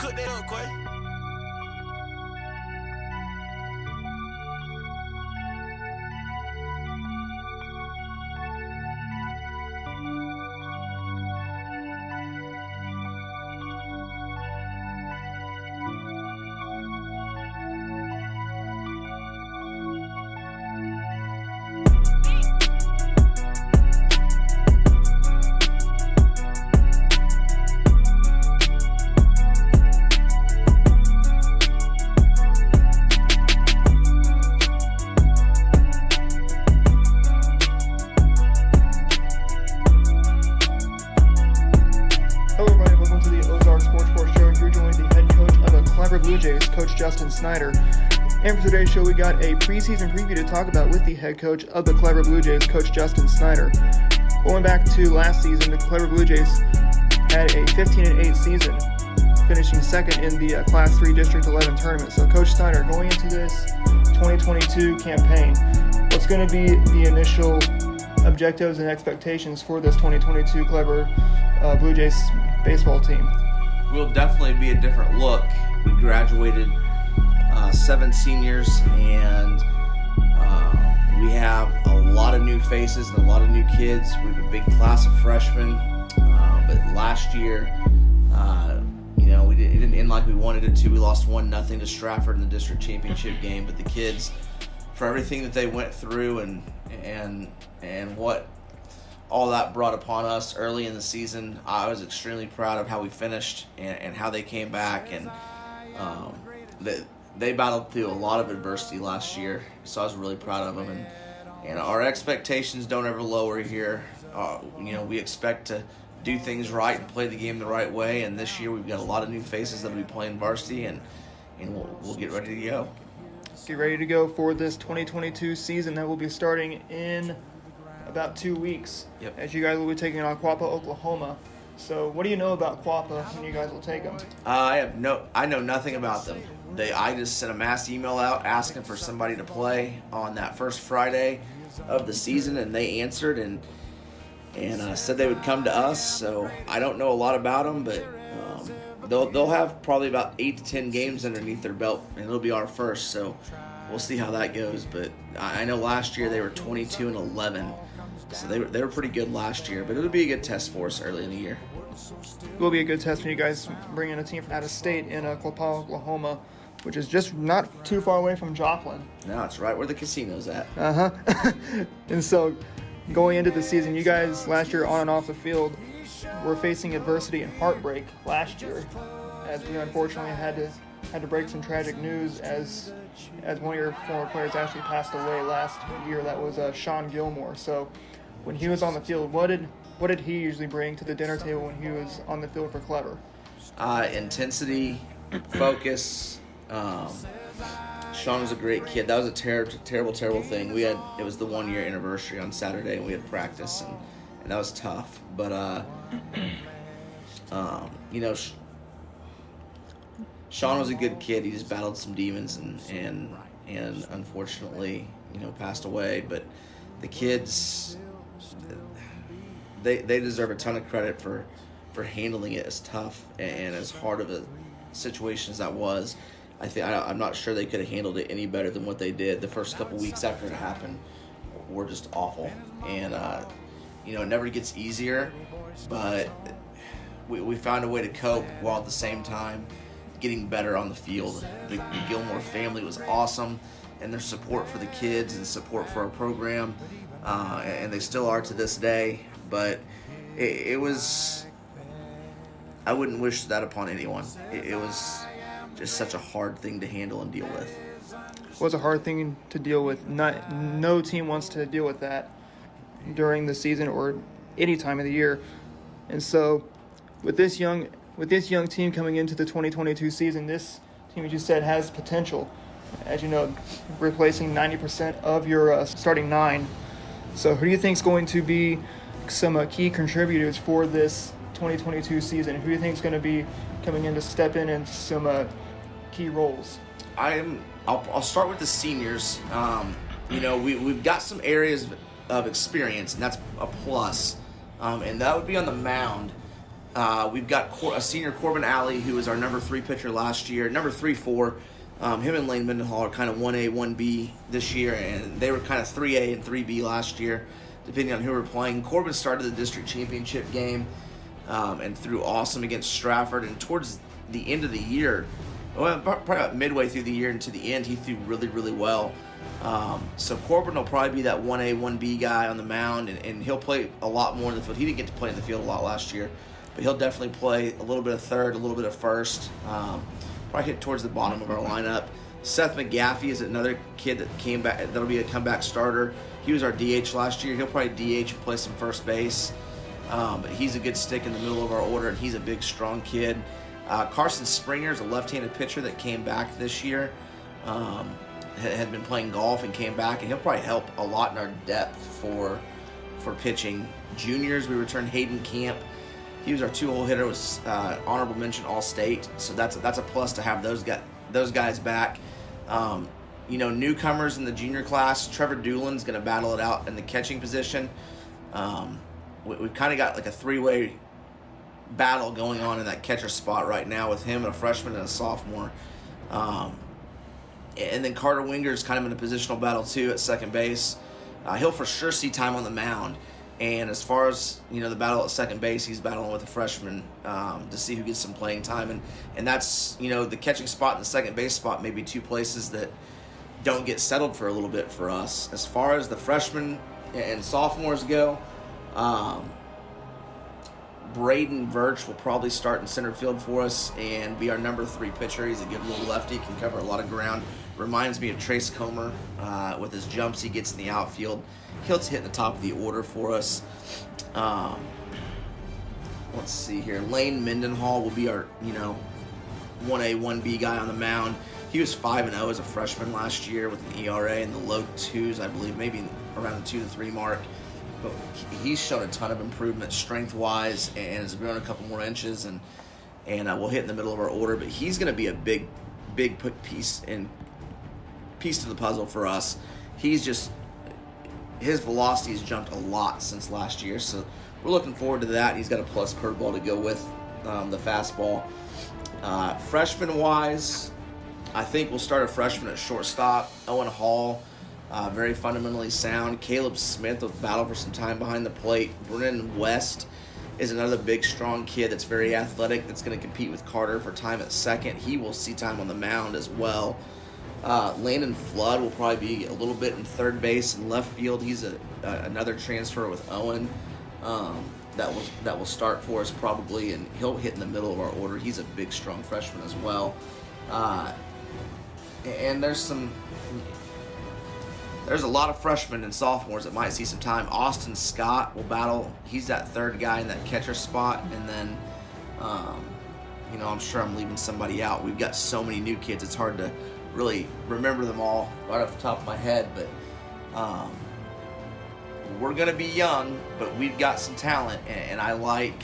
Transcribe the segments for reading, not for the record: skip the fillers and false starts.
Cook that up, Quay. Clever BlueJays coach Justin Snider. And for today's show, we got a preseason preview to talk about with the head coach of the Clever BlueJays, Coach Justin Snider. Going back to last season, the Clever BlueJays had a 15-8 season, finishing second in the Class 3 District 11 tournament. So, Coach Snider, going into this 2022 campaign, what's going to be the initial objectives and expectations for this 2022 Clever BlueJays baseball team? Will definitely be a different look. We graduated 7 seniors, and we have a lot of new faces and a lot of new kids. We have a big class of freshmen, but last year, it didn't end like we wanted it to. We lost 1-0 to Stratford in the district championship game, but the kids, for everything that they went through and what all that brought upon us early in the season, I was extremely proud of how we finished and how they came back, and they battled through a lot of adversity last year, so I was really proud of them, and our expectations don't ever lower here. We expect to do things right and play the game the right way, and this year we've got a lot of new faces that will be playing varsity, and we'll get ready to go. Get ready to go for this 2022 season that will be starting in about 2 weeks. Yep. As you guys will be taking on Quappa, Oklahoma. So what do you know about Quappa when you guys will take them? I know nothing about them. I just sent a mass email out asking for somebody to play on that first Friday of the season, and they answered and said they would come to us. So I don't know a lot about them, but they'll have probably about 8 to 10 games underneath their belt, and it'll be our first. So we'll see how that goes. But I know last year they were 22-11. So they were pretty good last year, but it'll be a good test for us early in the year. It will be a good test when you guys bring in a team from out of state in Quappa, Oklahoma, which is just not too far away from Joplin. No, it's right where the casino's at. And so going into the season, you guys last year on and off the field were facing adversity and heartbreak last year, as we unfortunately had to break some tragic news as one of your former players actually passed away last year. That was Sean Gilmore. So when he was on the field, what did he usually bring to the dinner table when he was on the field for Clever? Intensity, focus. Sean was a great kid. That was a terrible thing. It was the 1-year anniversary on Saturday, and we had practice, and that was tough. But Sean was a good kid. He just battled some demons and unfortunately, passed away. But the kids, they deserve a ton of credit for handling it as tough and as hard of a situation as that was. I'm not sure they could have handled it any better than what they did. The first couple weeks after it happened were just awful, and it never gets easier. But we found a way to cope while at the same time getting better on the field. The Gilmore family was awesome, and their support for the kids and support for our program, and they still are to this day. But it was, I wouldn't wish that upon anyone. It was just such a hard thing to handle and deal with. It was a hard thing to deal with. No team wants to deal with that during the season or any time of the year. And so with this young team coming into the 2022 season, this team, as you said, has potential. As you know, replacing 90% of your starting 9. So who do you think is going to be some key contributors for this 2022 season? Who do you think is going to be coming in to step in some key roles? I'll start with the seniors. We've got some areas of experience, and that's a plus. And that would be on the mound. We've got a senior Corbin Alley, who was our number 3 pitcher last year, number 3-4. Him and Lane Mendenhall are kind of 1A, 1B this year, and they were kind of 3A and 3B last year, depending on who we're playing. Corbin started the district championship game and threw awesome against Stratford, and towards the end of the year, well, probably about midway through the year and to the end, he threw really, really well. So Corbin will probably be that 1A, 1B guy on the mound, and he'll play a lot more in the field. He didn't get to play in the field a lot last year, but he'll definitely play a little bit of third, a little bit of first. Probably hit towards the bottom of our lineup. Seth McGaffey is another kid that came back. That'll be a comeback starter. He was our DH last year. He'll probably DH and play some first base. But he's a good stick in the middle of our order, and he's a big, strong kid. Carson Springer is a left-handed pitcher that came back this year. Had been playing golf and came back, and he'll probably help a lot in our depth for pitching. Juniors, we returned Hayden Camp. He was our 2-hole hitter, was honorable mention All-State, so that's a plus to have those guys back. Newcomers in the junior class, Trevor Doolin's going to battle it out in the catching position. We've kind of got like a 3-way battle going on in that catcher spot right now with him, a freshman and a sophomore. And then Carter Winger's kind of in a positional battle too at second base. He'll for sure see time on the mound. And as far as, the battle at second base, he's battling with a freshman to see who gets some playing time. And that's, the catching spot and the second base spot may be 2 places that don't get settled for a little bit for us. As far as the freshmen and sophomores go, Braden Virch will probably start in center field for us and be our number 3 pitcher. He's a good little lefty, can cover a lot of ground. Reminds me of Trace Comer with his jumps he gets in the outfield. He'll hit the top of the order for us. Let's see here. Lane Mendenhall will be our, 1A, 1B guy on the mound. He was 5-0 as a freshman last year with an ERA in the low 2s, I believe, maybe around the 2-3 mark. But he's shown a ton of improvement strength-wise and has grown a couple more inches, and we'll hit in the middle of our order. But he's going to be a big piece to the puzzle for us. His velocity has jumped a lot since last year, so we're looking forward to that. He's got a plus curveball to go with the fastball. Freshman-wise, I think we'll start a freshman at shortstop. Owen Hall, very fundamentally sound. Caleb Smith will battle for some time behind the plate. Brennan West is another big, strong kid that's very athletic, that's going to compete with Carter for time at second. He will see time on the mound as well. Landon Flood will probably be a little bit in third base and left field. He's another transfer with Owen that will start for us probably, and he'll hit in the middle of our order. He's a big, strong freshman as well. And there's a lot of freshmen and sophomores that might see some time. Austin Scott will battle. He's that third guy in that catcher spot, and then I'm sure I'm leaving somebody out. We've got so many new kids, it's hard to really remember them all right off the top of my head, but we're going to be young, but we've got some talent, and I like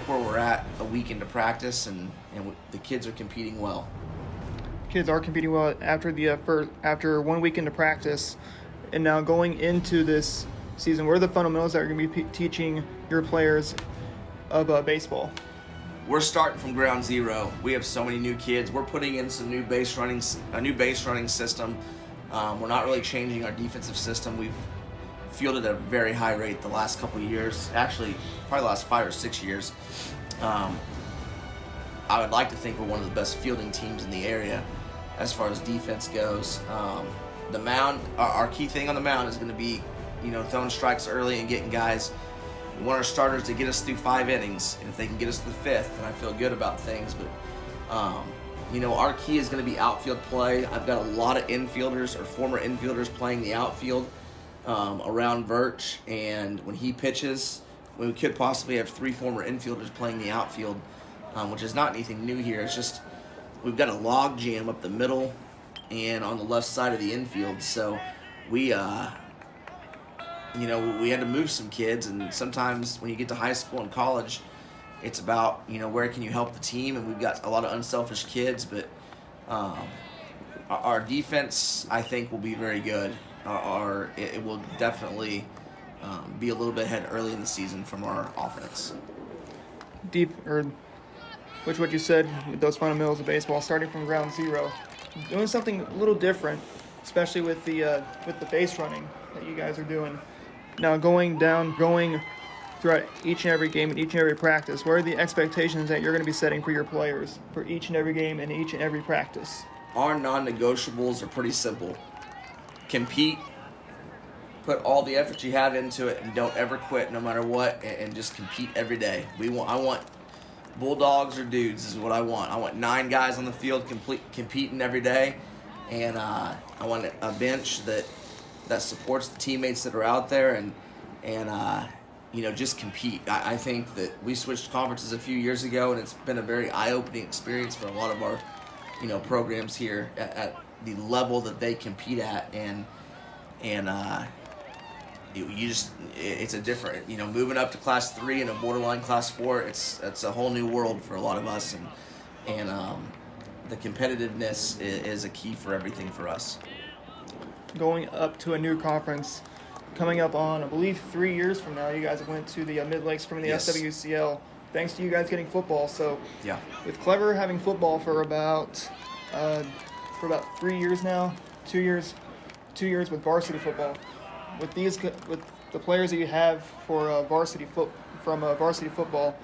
where we're at a week into practice, and the kids are competing well. Kids are competing well after 1 week into practice, and now going into this season. What are the fundamentals that are going to be teaching your players of baseball? We're starting from ground zero. We have so many new kids. We're putting in a new base running system. We're not really changing our defensive system. We've fielded at a very high rate the last couple of years. Actually, probably the last 5 or 6 years. I would like to think we're one of the best fielding teams in the area as far as defense goes. The mound, our key thing on the mound is going to be, throwing strikes early and getting guys. We want our starters to get us through 5 innings, and if they can get us to the 5th, then I feel good about things. But, our key is going to be outfield play. I've got a lot of infielders or former infielders playing the outfield around Virch, and when he pitches, we could possibly have 3 former infielders playing the outfield, which is not anything new here. It's just we've got a log jam up the middle and on the left side of the infield, so we had to move some kids, and sometimes when you get to high school and college, it's about, where can you help the team, and we've got a lot of unselfish kids, but our defense, I think, will be very good. It will definitely be a little bit ahead early in the season from our offense. deep, or which what you said with those fundamentals of baseball, starting from ground zero, doing something a little different, especially with the base running that you guys are doing. Now going throughout each and every game and each and every practice, what are the expectations that you're going to be setting for your players for each and every game and each and every practice? Our non-negotiables are pretty simple. Compete, put all the effort you have into it, and don't ever quit no matter what, and just compete every day. I want Bulldogs or dudes is what I want. I want 9 guys on the field competing every day, and I want a bench that supports the teammates that are out there and just compete. I think that we switched conferences a few years ago, and it's been a very eye-opening experience for a lot of our programs here at the level that they compete at, and it's a different, moving up to class 3 and a borderline class 4, it's a whole new world for a lot of us, and the competitiveness is a key for everything for us. Going up to a new conference, coming up on, I believe, 3 years from now, you guys went to the Mid-Lakes from the Yes. SWCL, thanks to you guys getting football. So Yeah. with Clever having football for about 3 years now, 2 years with varsity football, with the players that you have for varsity football,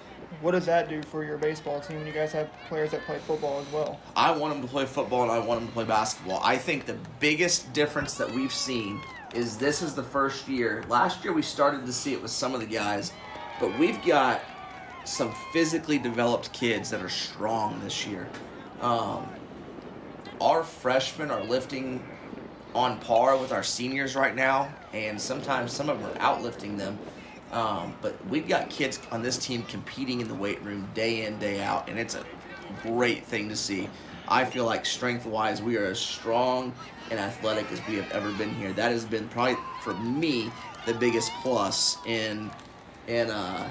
what does that do for your baseball team when you guys have players that play football as well? I want them to play football and I want them to play basketball. I think the biggest difference that we've seen is this is the first year. Last year we started to see it with some of the guys, but we've got some physically developed kids that are strong this year. Our freshmen are lifting on par with our seniors right now, and sometimes some of them are outlifting them. But we've got kids on this team competing in the weight room day in, day out, and it's a great thing to see. I feel like strength-wise, we are as strong and athletic as we have ever been here. That has been probably, for me, the biggest plus in the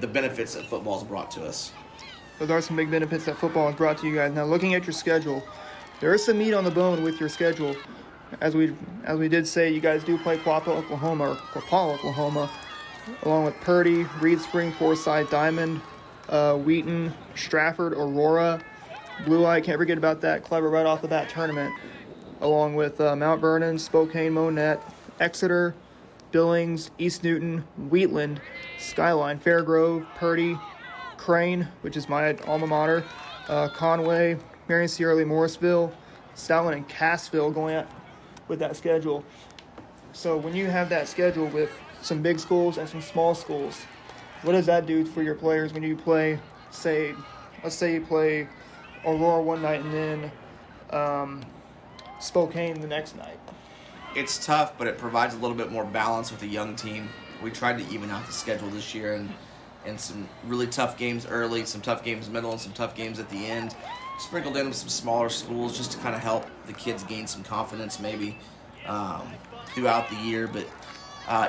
benefits that football's brought to us. Those are some big benefits that football has brought to you guys. Now, looking at your schedule, there is some meat on the bone with your schedule. As we did say, you guys do play Quapaw, Oklahoma, along with Purdy, Reed Spring, Forsyth, Diamond, Wheaton, Stratford, Aurora, Blue Eye. Can't forget about that Clever right off the bat tournament, along with Mount Vernon, Spokane, Monette, Exeter, Billings, East Newton, Wheatland, Skyline, Fairgrove, Purdy, Crane, which is my alma mater, Conway, Marion Sierra Lee, Morrisville, Stoutland, and Cassville going out with that schedule. So when you have that schedule with some big schools and some small schools, what does that do for your players when you play, let's say you play Aurora one night and then Spokane the next night? It's tough, but it provides a little bit more balance with a young team. We tried to even out the schedule this year, and some really tough games early, some tough games middle, and some tough games at the end. Sprinkled in with some smaller schools just to kind of help the kids gain some confidence maybe throughout the year. But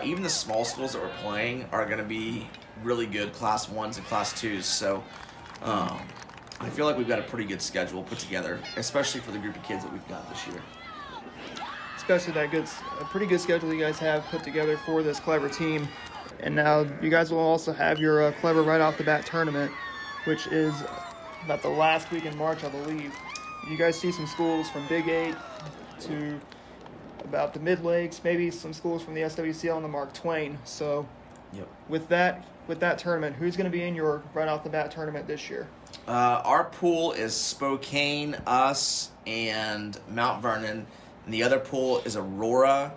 even the small schools that we're playing are going to be really good Class 1s and Class 2s. So I feel like we've got a pretty good schedule put together, especially for the group of kids that we've got this year. Especially a pretty good schedule you guys have put together for this Clever team. And now you guys will also have your Clever right off the bat tournament, which is about the last week in March, I believe. You guys see some schools from Big 8 to about the Mid-Lakes, maybe some schools from the SWCL and the Mark Twain. So Yep. with that tournament, who's going to be in your right off the bat tournament this year? Our pool is Spokane, us, and Mount Vernon. And the other pool is Aurora,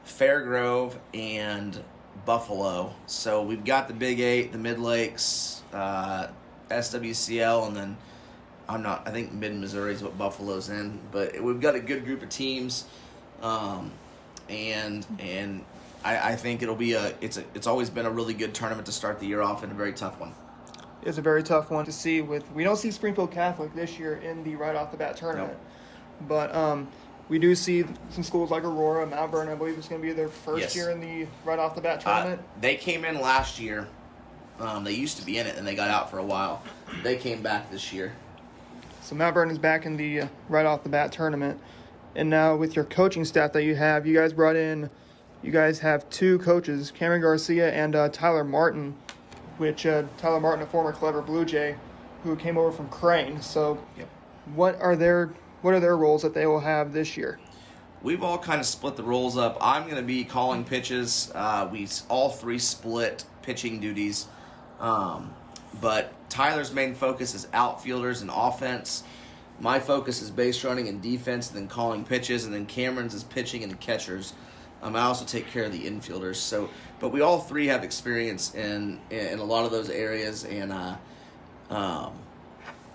Fairgrove, and Buffalo. So we've got the Big 8, the Mid-Lakes, SWCL, and then I think Mid-Mssouri is what Buffalo's in. But we've got a good group of teams, and I think it'll be it's always been a really good tournament to start the year off, and a very tough one. It's a very tough one to see. We don't see Springfield Catholic this year in the right off the bat tournament, Nope. but we do see some schools like Aurora, Mount Vernon. I believe it's going to be their first Yes. year in the right off the bat tournament. They came in last year. They used to be in it, and they got out for a while. They came back this year. So Mount Vernon's back in the right off the bat tournament. And now with your coaching staff that you guys have 2 coaches, Cameron Garcia and Tyler Martin, which Tyler Martin, a former Clever Blue Jay, who came over from Crane. So, Yep. what are their roles that they will have this year? We've all kind of split the roles up. I'm going to be calling pitches. We all three split pitching duties. But Tyler's main focus is outfielders and offense. My focus is base running and defense, and then calling pitches, and then Cameron's is pitching and catchers. I also take care of the infielders. So, but we all three have experience in a lot of those areas, and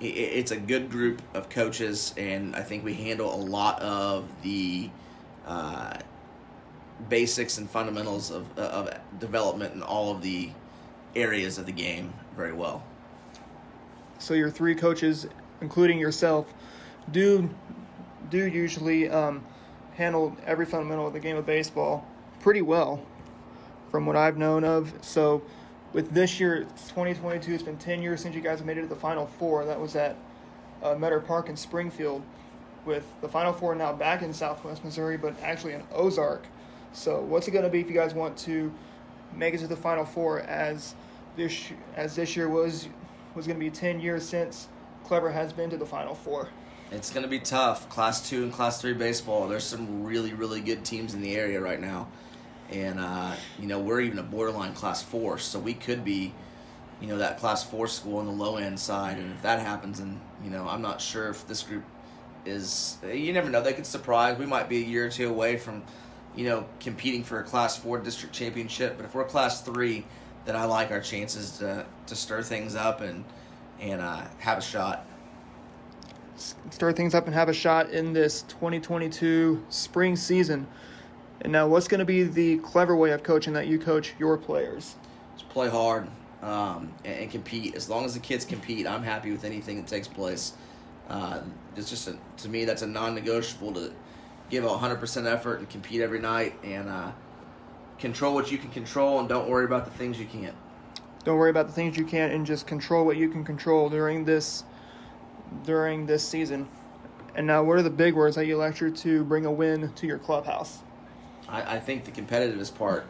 it's a good group of coaches, and I think we handle a lot of the basics and fundamentals of development in all of the areas of the game very well. So your three coaches, including yourself, do usually handle every fundamental of the game of baseball pretty well, from what I've known of. So with this year, it's 2022, it's been 10 years since you guys made it to the Final Four. That was at Meadow Park in Springfield, with the Final Four now back in Southwest Missouri, but actually in Ozark. So what's it going to be if you guys want to make it to the Final Four, as this year was going to be 10 years since Clever has been to the Final Four? It's going to be tough. Class 2 and Class 3 baseball, there's some really, really good teams in the area right now. And, we're even a borderline Class 4, so we could be, that Class 4 school on the low-end side. And if that happens, and, I'm not sure if this group is, you never know, they could surprise. We might be a year or two away from, competing for a Class 4 district championship. But if we're Class 3, then I like our chances to stir things up and have a shot. Stir things up and have a shot in this 2022 spring season. And now, what's going to be the Clever way of coaching that you coach your players? Just play hard and compete. As long as the kids compete, I'm happy with anything that takes place. It's just to me, that's a non-negotiable, to give 100% effort and compete every night, and control what you can control, and don't worry about the things you can't. Don't worry about the things you can't, and just control what you can control during this season. And now, what are the big words that you lecture to bring a win to your clubhouse? I think the competitiveness part.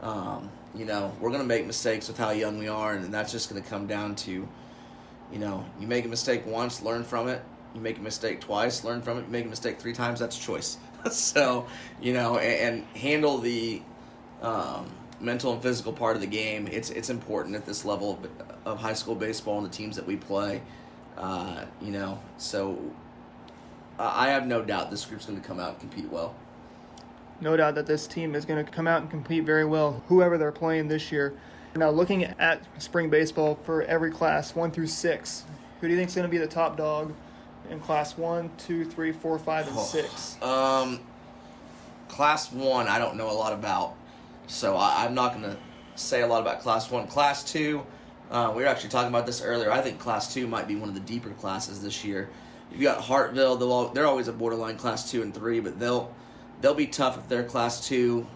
We're going to make mistakes with how young we are, and that's just going to come down to, you make a mistake once, learn from it. You make a mistake twice, learn from it. You make a mistake 3 times, that's a choice. So, and handle the mental and physical part of the game. It's important at this level of high school baseball and the teams that we play. So I have no doubt this group's going to come out and compete well. No doubt that this team is going to come out and compete very well, whoever they're playing this year. Now, looking at spring baseball for every class, 1 through 6, who do you think is going to be the top dog in class 1, 2, 3, 4, 5, and 6? Class 1, I don't know a lot about, so I'm not going to say a lot about class 1. Class 2, we were actually talking about this earlier. I think class 2 might be one of the deeper classes this year. You've got Hartville. They're always a borderline class 2 and 3, but they'll be tough if they're class 2.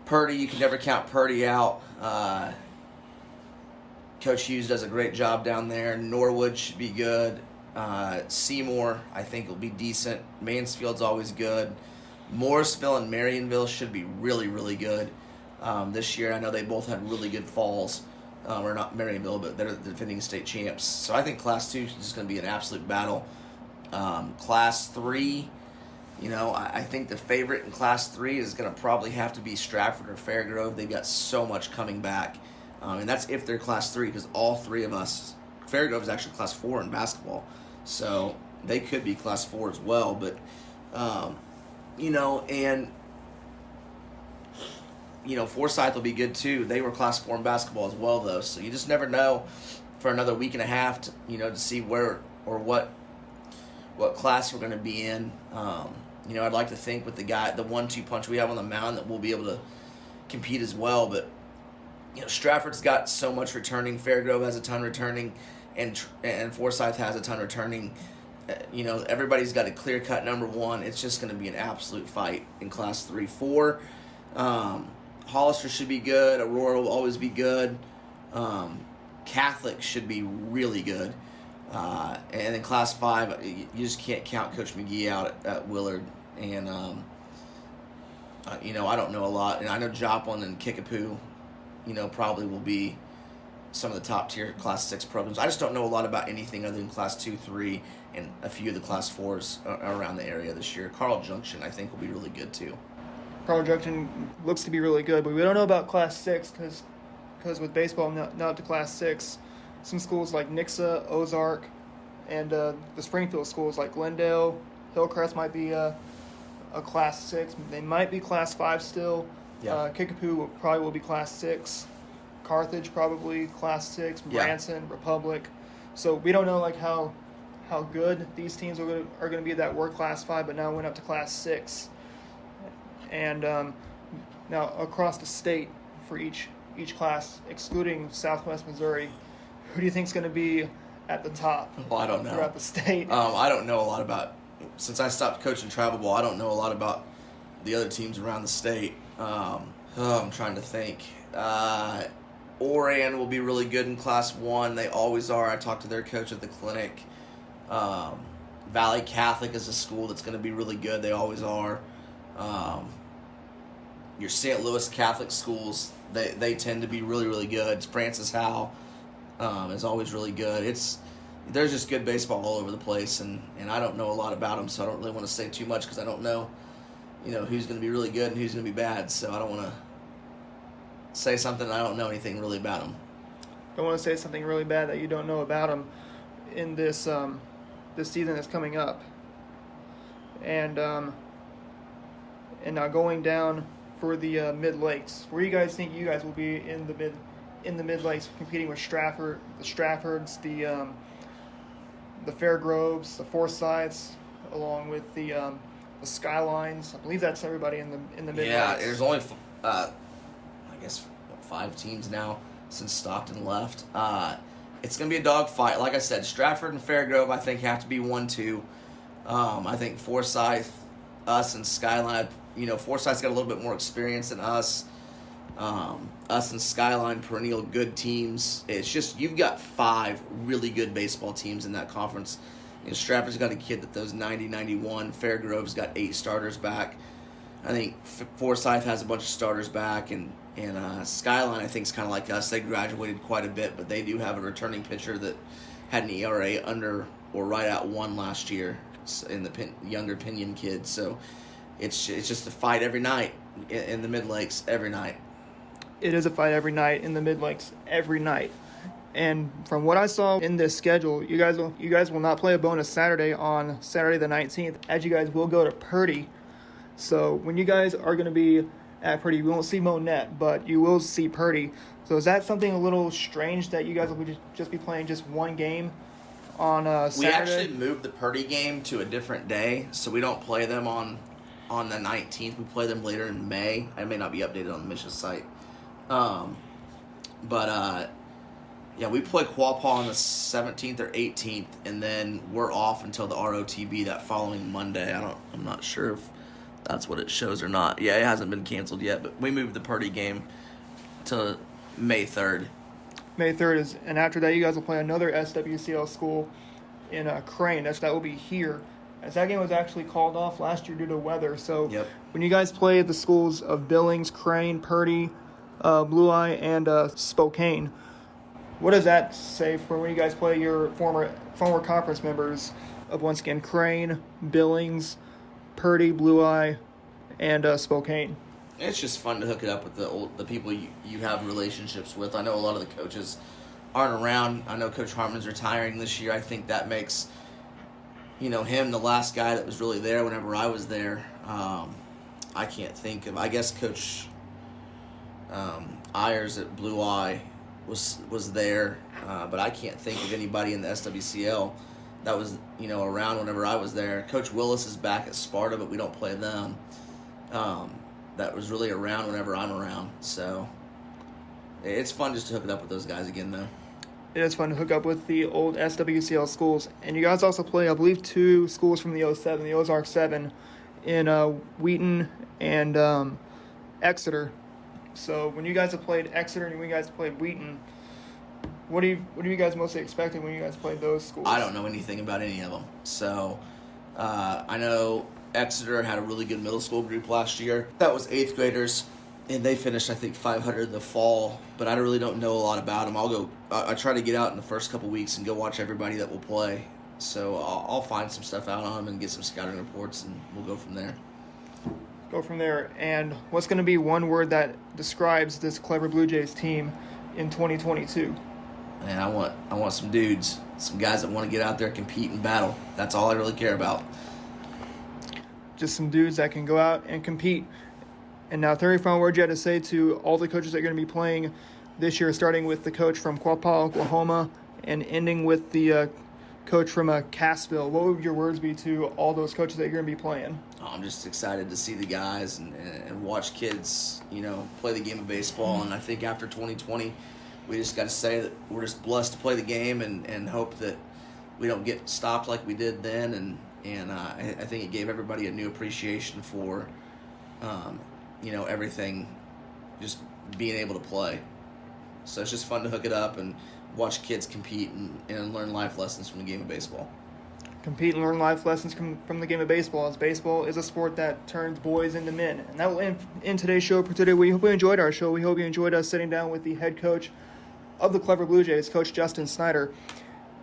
Purdy, you can never count Purdy out. Coach Hughes does a great job down there. Norwood should be good. Seymour, I think, will be decent. Mansfield's always good. Morrisville and Marionville should be really, really good this year. I know they both had really good falls. Or not Marionville, but they're the defending state champs. So I think Class 2 is just going to be an absolute battle. Class 3, I think the favorite in Class 3 is going to probably have to be Stratford or Fairgrove. They've got so much coming back. And that's if they're Class 3, because all 3 of us, Fairgrove is actually Class 4 in basketball. So they could be Class 4 as well. But, Forsyth will be good too. They were Class 4 in basketball as well, though. So you just never know for another week and a half to see where or what class we're going to be in. I'd like to think with the 1-2 punch we have on the mound that we'll be able to compete as well. But, Stratford's got so much returning. Fairgrove has a ton returning, and Forsyth has a ton returning. Everybody's got a clear-cut number 1. It's just going to be an absolute fight in Class 3. 4, Hollister should be good. Aurora will always be good. Catholic should be really good. And in Class 5, you just can't count Coach McGee out at Willard. And, I don't know a lot. And I know Joplin and Kickapoo probably will be some of the top tier Class 6 programs. I just don't know a lot about anything other than Class 2, 3, and a few of the Class 4s around the area this year. Carl Junction, I think, will be really good too. Carl Junction looks to be really good, but we don't know about Class 6 because with baseball not up to Class 6, some schools like Nixa, Ozark, and the Springfield schools like Glendale, Hillcrest might be a Class 6. They might be Class 5 still. Yeah. Kickapoo probably will be Class 6. Carthage probably Class 6. Branson, Republic. So we don't know how good these teams are going to be that were Class 5, but now went up to Class 6. And now across the state for each class, excluding Southwest Missouri, who do you think is going to be at the top? Well, I don't know. Throughout the state. I don't know a lot about. Since I stopped coaching travel ball, I don't know a lot about the other teams around the state. I'm trying to think. Orion will be really good in Class 1. They always are. I talked to their coach at the clinic. Valley Catholic is a school that's going to be really good. They always are. Your St. Louis Catholic schools, they tend to be really, really good. Francis Howe is always really good. There's just good baseball all over the place, and I don't know a lot about them, so I don't really want to say too much because I don't know, who's going to be really good and who's going to be bad. So I don't want to say something I don't know anything really about them. Don't want to say something really bad that you don't know about them in this this season that's coming up. And now going down for the Mid Lakes, where do you guys think you guys will be in the Mid Lakes, competing with the Straffords, the Fairgroves, the Forsyths, along with the Skylines? I believe that's everybody in the Mid Lakes. Yeah, there's only I guess 5 teams now since Stockton left. It's going to be a dogfight. Like I said, Stratford and Fairgrove, I think, have to be 1-2. I think Forsyth, us, and Skyline, Forsyth's got a little bit more experience than us. Us and Skyline, perennial good teams. It's just, you've got 5 really good baseball teams in that conference. Stratford's got a kid that throws 90-91. Fairgrove's got 8 starters back. I think Forsyth has a bunch of starters back, and Skyline, I think, is kind of like us. They graduated quite a bit, but they do have a returning pitcher that had an ERA under or right at 1 last year in the younger Pinion kid. So it's just a fight every night in the Mid Lakes, every night. It is a fight every night in the Mid Lakes, every night. And from what I saw in this schedule, you guys will not play a bonus Saturday on Saturday the 19th, as you guys will go to Purdy. So when you guys are going to be at Purdy, you won't see Monette, but you will see Purdy. So is that something a little strange that you guys will just be playing just one game on Saturday? We actually moved the Purdy game to a different day, so we don't play them on the 19th. We play them later in May. I may not be updated on the Mission site. Yeah, we play Quapaw on the 17th or 18th, and then we're off until the ROTB that following Monday. I'm not sure if that's what it shows or not. Yeah, it hasn't been canceled yet, but we moved the Purdy game to May 3rd. May 3rd and after that, you guys will play another SWCL school in Crane. That will be here, as that game was actually called off last year due to weather. So Yep. When you guys play the schools of Billings, Crane, Purdy, Blue Eye, and Spokane, what does that say for when you guys play your former conference members of, once again, Crane, Billings, Purdy, Blue Eye, and Spokane? It's just fun to hook it up with the people you have relationships with. I know a lot of the coaches aren't around. I know Coach Hartman's retiring this year. I think that makes him the last guy that was really there whenever I was there. I can't think of. I guess Coach Ayers at Blue Eye was there, but I can't think of anybody in the SWCL that was around whenever I was there. Coach Willis is back at Sparta, but we don't play them. That was really around whenever I'm around. So it's fun just to hook it up with those guys again, though. It is fun to hook up with the old SWCL schools. And you guys also play, I believe, 2 schools from the 07, the Ozarks 7, in Wheaton and Exeter. So when you guys have played Exeter and when you guys played Wheaton, what are you guys mostly expecting when you guys played those schools? I don't know anything about any of them. So I know Exeter had a really good middle school group last year. That was 8th graders. and they finished, I think, 500 in the fall, but I really don't know a lot about them. I try to get out in the first couple weeks and go watch everybody that will play. So I'll find some stuff out on them and get some scouting reports, and we'll go from there. And what's going to be one word that describes this Clever Blue Jays team in 2022? And I want some dudes, some guys that want to get out there, compete, and battle. That's all I really care about. Just some dudes that can go out and compete. And now, 30 final words you had to say to all the coaches that are going to be playing this year, starting with the coach from Quapaw, Oklahoma, and ending with the coach from Cassville. What would your words be to all those coaches that you're going to be playing? I'm just excited to see the guys and watch kids, play the game of baseball. And I think after 2020, we just got to say that we're just blessed to play the game and hope that we don't get stopped like we did then. And I think it gave everybody a new appreciation for, everything, just being able to play. So it's just fun to hook it up and watch kids compete and learn life lessons from the game of baseball. Compete and learn life lessons from the game of baseball, as baseball is a sport that turns boys into men. And that will end today's show for today. We hope you enjoyed our show. We hope you enjoyed us sitting down with the head coach of the Clever Blue Jays, Coach Justin Snider.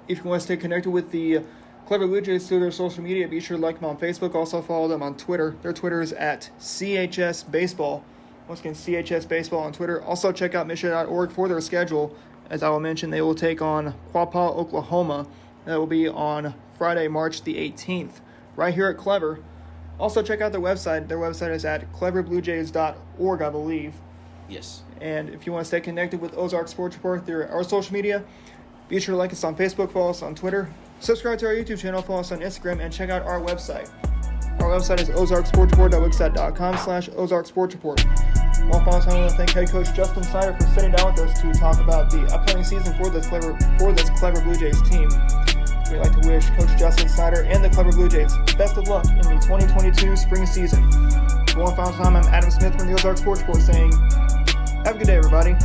If you want to stay connected with the Clever Blue Jays through their social media, be sure to like them on Facebook. Also follow them on Twitter. Their Twitter is at CHS Baseball. Once again, CHS Baseball on Twitter. Also check out Mission.org for their schedule. As I will mention, they will take on Quapaw, Oklahoma. That will be on Friday, March the 18th, right here at Clever. Also check out their website. Their website is at cleverbluejays.org, I believe. Yes. And if you want to stay connected with Ozarks Sports Report through our social media, be sure to like us on Facebook, follow us on Twitter, subscribe to our YouTube channel, follow us on Instagram, and check out our website. Our website is ozarksportsreport.wixsite.com/ozarksportsreport. One final time, I want to thank head coach Justin Snider for sitting down with us to talk about the upcoming season for this Clever Blue Jays team. We'd like to wish Coach Justin Snider and the Clever Blue Jays best of luck in the 2022 spring season. One final time, I'm Adam Smith from the Ozark Sports Report saying, have a good day, everybody.